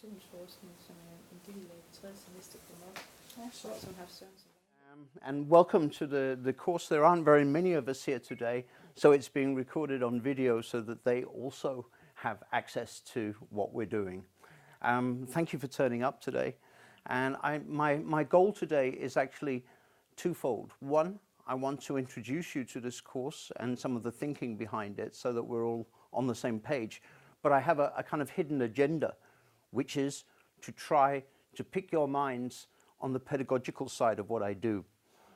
Institutionsforskning, som er en del af tredje semester på MOS, som har Søren. And welcome to the course. There aren't very many of us here today, so it's being recorded on video so that they also have access to what we're doing. Thank you for turning up today. And my goal today is actually twofold. One, I want to introduce you to this course and some of the thinking behind it so that we're all on the same page. But I have a kind of hidden agenda, which is to try to pick your minds on the pedagogical side of what I do.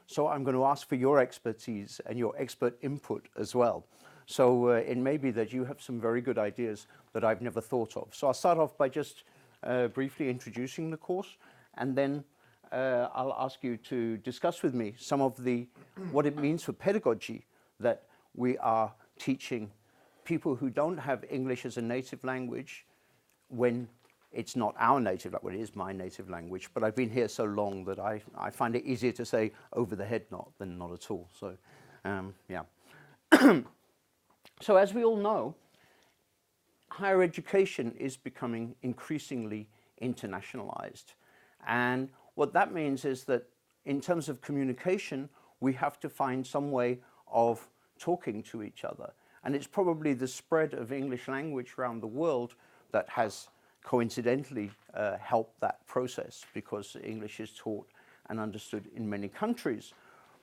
So I'm going to ask for your expertise and your expert input as well. So it may be that you have some very good ideas that I've never thought of. So I'll start off by just briefly introducing the course, and then I'll ask you to discuss with me some of what it means for pedagogy that we are teaching people who don't have English as a native language when it's not our native language. Well, it is my native language, but I've been here so long that I find it easier to say over the head not than not at all. So, yeah. So as we all know, higher education is becoming increasingly internationalized. And what that means is that in terms of communication, we have to find some way of talking to each other. And it's probably the spread of English language around the world that has coincidentally helped that process, because English is taught and understood in many countries.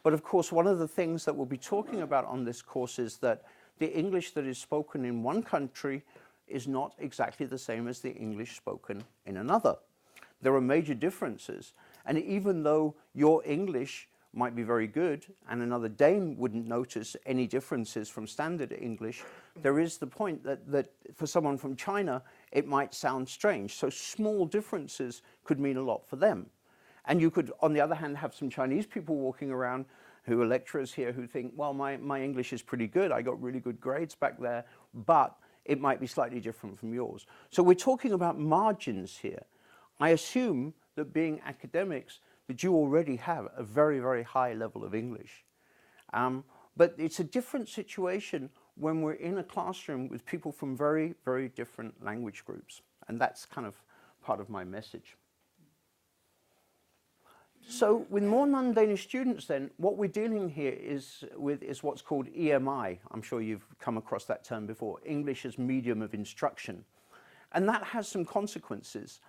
But of course, one of the things that we'll be talking about on this course is that the English that is spoken in one country is not exactly the same as the English spoken in another. There are major differences. And even though your English might be very good and another Dane wouldn't notice any differences from standard English, there is the point that for someone from China, it might sound strange. So small differences could mean a lot for them. And you could, on the other hand, have some Chinese people walking around who are lecturers here who think, well, my English is pretty good. I got really good grades back there, but it might be slightly different from yours. So we're talking about margins here. I assume that being academics, that you already have a very, very high level of English. But it's a different situation when we're in a classroom with people from very, very different language groups. And that's kind of part of my message. So with more non-Danish students then, what we're dealing here is what's called EMI. I'm sure you've come across that term before, English as medium of instruction. And that has some consequences.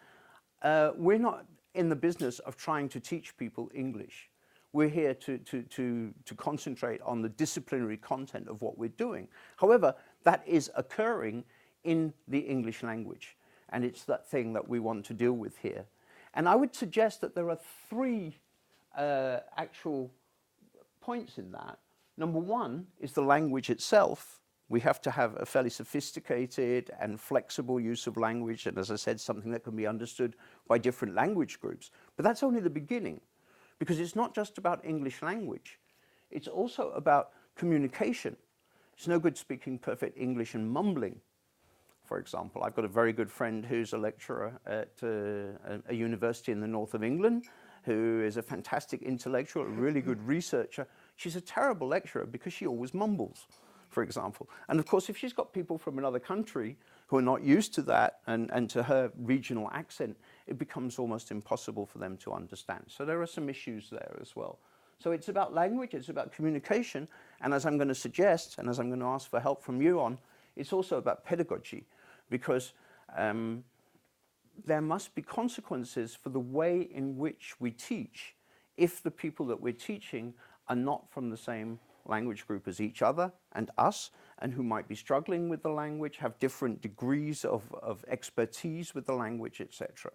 We're not in the business of trying to teach people English. We're here to concentrate on the disciplinary content of what we're doing. However, that is occurring in the English language, and it's that thing that we want to deal with here. And I would suggest that there are three actual points in that. Number one is the language itself. We have to have a fairly sophisticated and flexible use of language, and as I said, something that can be understood by different language groups. But that's only the beginning, because it's not just about English language. It's also about communication. It's no good speaking perfect English and mumbling. For example, I've got a very good friend who's a lecturer at a university in the north of England, who is a fantastic intellectual, a really good researcher. She's a terrible lecturer because she always mumbles, for example. And of course, if she's got people from another country who are not used to that and to her regional accent, it becomes almost impossible for them to understand. So there are some issues there as well. So it's about language, it's about communication, and as I'm going to suggest, and as I'm going to ask for help from you on, it's also about pedagogy, because there must be consequences for the way in which we teach if the people that we're teaching are not from the same language group as each other and us, and who might be struggling with the language, have different degrees of expertise with the language, etc.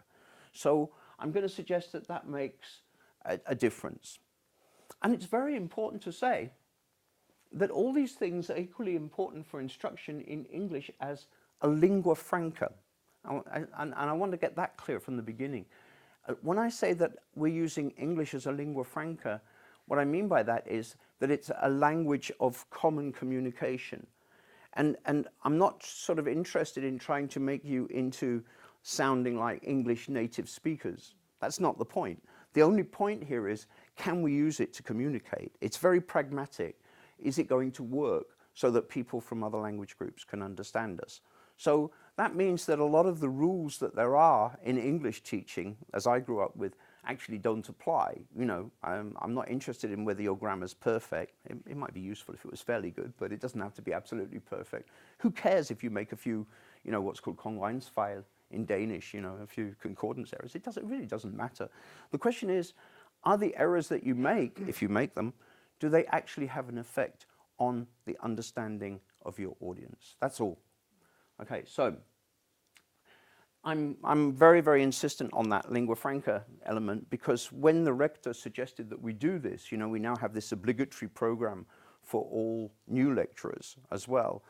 So I'm going to suggest that that makes a difference. And it's very important to say that all these things are equally important for instruction in English as a lingua franca. And I want to get that clear from the beginning. When I say that we're using English as a lingua franca, what I mean by that is that it's a language of common communication. And I'm not sort of interested in trying to make you into sounding like English native speakers. That's not the point. The only point here is, can we use it to communicate? It's very pragmatic. Is it going to work so that people from other language groups can understand us? So that means that a lot of the rules that there are in English teaching, as I grew up with, actually don't apply. You know, I'm not interested in whether your grammar's perfect. It might be useful if it was fairly good, but it doesn't have to be absolutely perfect. Who cares if you make a few, you know, what's called kongrensfejl in Danish, you know, a few concordance errors. It really doesn't matter. The question is, are the errors that you make, if you make them, do they actually have an effect on the understanding of your audience? That's all. Okay, so I'm very, very insistent on that lingua franca element, because when the rector suggested that we do this, you know, we now have this obligatory program for all new lecturers as well.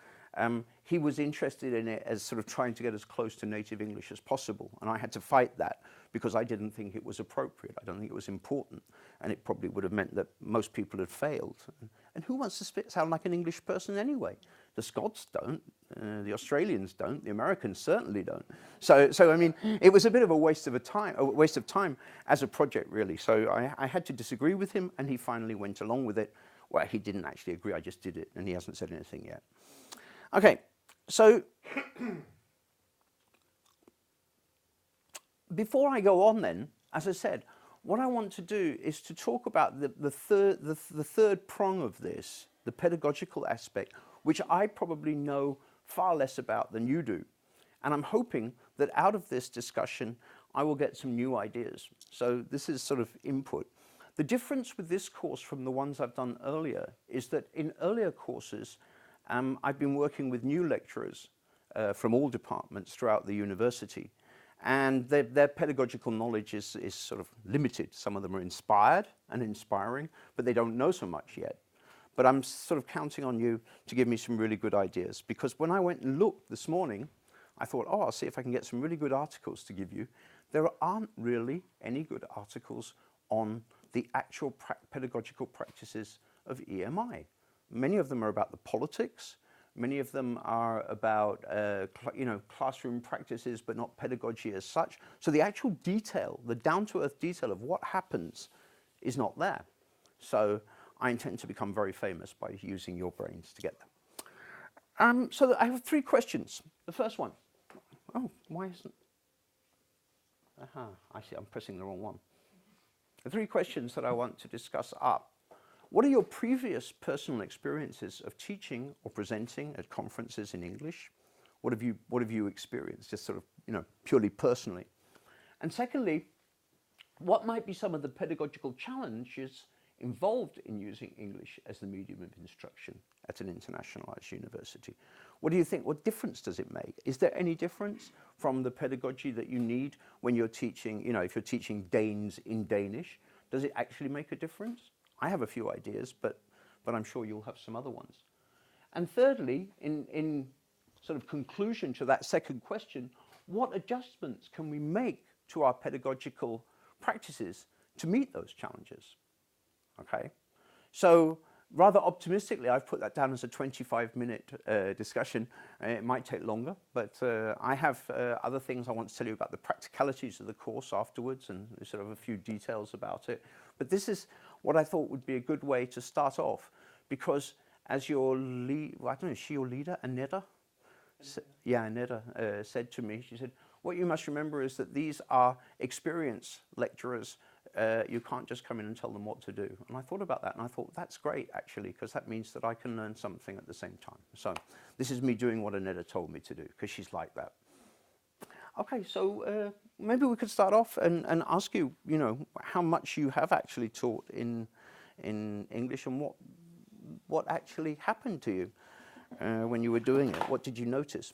He was interested in it as sort of trying to get as close to native English as possible, and I had to fight that because I didn't think it was appropriate. I don't think it was important, and it probably would have meant that most people had failed. And who wants to sound like an English person anyway? The Scots don't, the Australians don't, the Americans certainly don't. So I mean, it was a bit of a waste of time as a project, really. So I had to disagree with him, and he finally went along with it. Well, he didn't actually agree, I just did it, and he hasn't said anything yet. Okay, so before I go on then, as I said, what I want to do is to talk about the third prong of this, the pedagogical aspect, which I probably know far less about than you do. And I'm hoping that out of this discussion, I will get some new ideas. So this is sort of input. The difference with this course from the ones I've done earlier is that in earlier courses, I've been working with new lecturers from all departments throughout the university. And their pedagogical knowledge is sort of limited. Some of them are inspired and inspiring, but they don't know so much yet. But I'm sort of counting on you to give me some really good ideas, because when I went and looked this morning, I thought, oh, I'll see if I can get some really good articles to give you. There aren't really any good articles on the actual pedagogical practices of EMI. Many of them are about the politics. Many of them are about classroom practices, but not pedagogy as such. So the actual detail, the down-to-earth detail of what happens is not there. So I intend to become very famous by using your brains to get them. So I have 3 questions. The first one. Oh, why isn't... Aha, I see, I'm pressing the wrong one. The 3 questions that I want to discuss are: what are your previous personal experiences of teaching or presenting at conferences in English? What have you experienced, just sort of, you know, purely personally? And secondly, what might be some of the pedagogical challenges involved in using English as the medium of instruction at an internationalized university? What do you think? What difference does it make? Is there any difference from the pedagogy that you need when you're teaching, you know, if you're teaching Danes in Danish? Does it actually make a difference? I have a few ideas, but I'm sure you'll have some other ones. And thirdly, in sort of conclusion to that second question, what adjustments can we make to our pedagogical practices to meet those challenges? Okay, so rather optimistically, I've put that down as a 25-minute discussion. It might take longer, but I have other things I want to tell you about the practicalities of the course afterwards, and sort of a few details about it. But this is what I thought would be a good way to start off, because as your lead, well, I don't know, is she your leader, Annette? Yeah, Annette said to me, she said, what you must remember is that these are experienced lecturers. You can't just come in and tell them what to do. And I thought about that, and I thought, that's great, actually, because that means that I can learn something at the same time. So this is me doing what Annette told me to do, because she's like that. Okay, so maybe we could start off and ask you, you know, how much you have actually taught in English, and what actually happened to you when you were doing it. What did you notice?